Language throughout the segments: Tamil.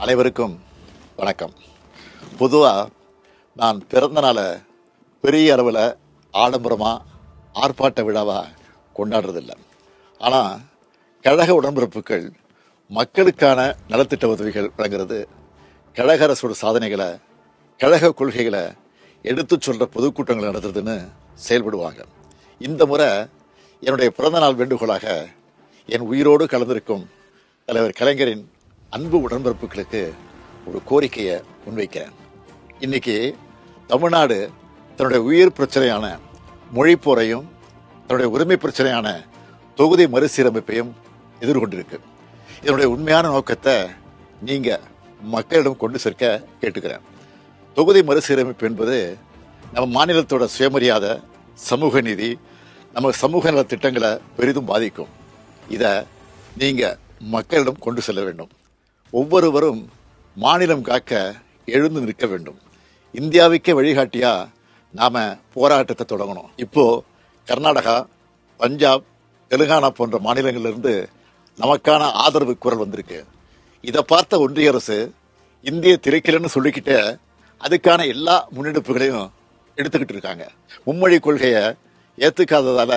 அனைவருக்கும் வணக்கம். பொதுவாக நான் பிறந்த நாளை பெரிய அளவில் ஆடம்பரமாக ஆர்ப்பாட்ட விழாவாக கொண்டாடுறதில்லை. ஆனால் கழக உடன்பிறப்புகள் மக்களுக்கான நலத்திட்ட உதவிகள் வழங்குறது, கழக அரசோட சாதனைகளை, கழக கொள்கைகளை எடுத்து சொல்கிற பொதுக்கூட்டங்கள் நடத்துறதுன்னு செயல்படுவாங்க. இந்த முறை என்னுடைய பிறந்தநாள் வேண்டுகோளாக என் உயிரோடு கலந்திருக்கும் தலைவர் கலைஞரின் அன்பு உடன்பிறப்புகளுக்கு ஒரு கோரிக்கையை முன்வைக்கிறேன். இன்னைக்கு தமிழ்நாடு தன்னுடைய உயிர் பிரச்சனையான மொழிப்போரையும் தன்னுடைய உரிமை பிரச்சனையான தொகுதி மறுசீரமைப்பையும் எதிர்கொண்டிருக்கு. இதனுடைய உண்மையான நோக்கத்தை நீங்கள் மக்களிடம் கொண்டு சேர்க்க கேட்டுக்கிறேன். தொகுதி மறுசீரமைப்பு என்பது நம்ம மாநிலத்தோட சுயமரியாதை, சமூக நீதி, நம்ம சமூக நல திட்டங்களை பெரிதும் பாதிக்கும். இதை நீங்கள் மக்களிடம் கொண்டு செல்ல வேண்டும். ஒவ்வொருவரும் மாநிலம் காக்க எழுந்து நிற்க வேண்டும். இந்தியாவுக்கே வழிகாட்டியா நாம போராட்டத்தை தொடங்கணும். இப்போ கர்நாடகா, பஞ்சாப், தெலுங்கானா போன்ற மாநிலங்களிலிருந்து நமக்கான ஆதரவு குரல் வந்திருக்கு. இதை பார்த்த ஒன்றிய அரசு இந்திய திரைக்கலன்னு சொல்லிக்கிட்டு அதுக்கான எல்லா முன்னெடுப்புகளையும் எடுத்துக்கிட்டு இருக்காங்க. மும்மொழி கொள்கையை ஏற்றுக்காததால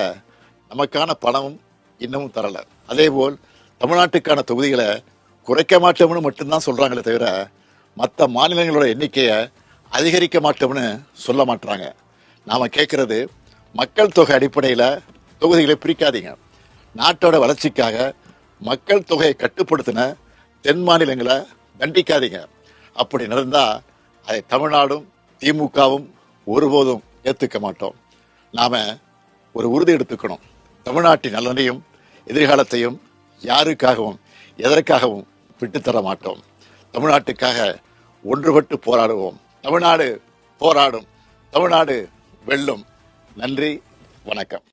நமக்கான பணமும் இன்னமும் தரல. அதேபோல் தமிழ்நாட்டுக்கான தொகுதிகளை குறைக்க மாட்டோம்னு மட்டும்தான் சொல்றாங்களே தவிர மற்ற மாநிலங்களோட எண்ணிக்கையை அதிகரிக்க மாட்டோம்னு சொல்ல மாட்டாங்க. நாம கேட்கறது, மக்கள் தொகை அடிப்படையில் தொகுதிகளை பிரிக்காதீங்க. நாட்டோட வளர்ச்சிக்காக மக்கள் தொகையை கட்டுப்படுத்தின தென் மாநிலங்களை தண்டிக்காதீங்க. அப்படி நடந்தா அதை தமிழ்நாடும் திமுகவும் ஒருபோதும் ஏற்றுக்க மாட்டோம். நாம ஒரு உறுதி எடுத்துக்கணும். தமிழ்நாட்டின் நலனையும் எதிர்காலத்தையும் யாருக்காகவும் எதற்காகவும் விட்டுத்தர மாட்டோம். தமிழ்நாட்டுக்காக ஒன்றுபட்டு போராடுவோம். தமிழ்நாடு போராடும், தமிழ்நாடு வெல்லும். நன்றி, வணக்கம்.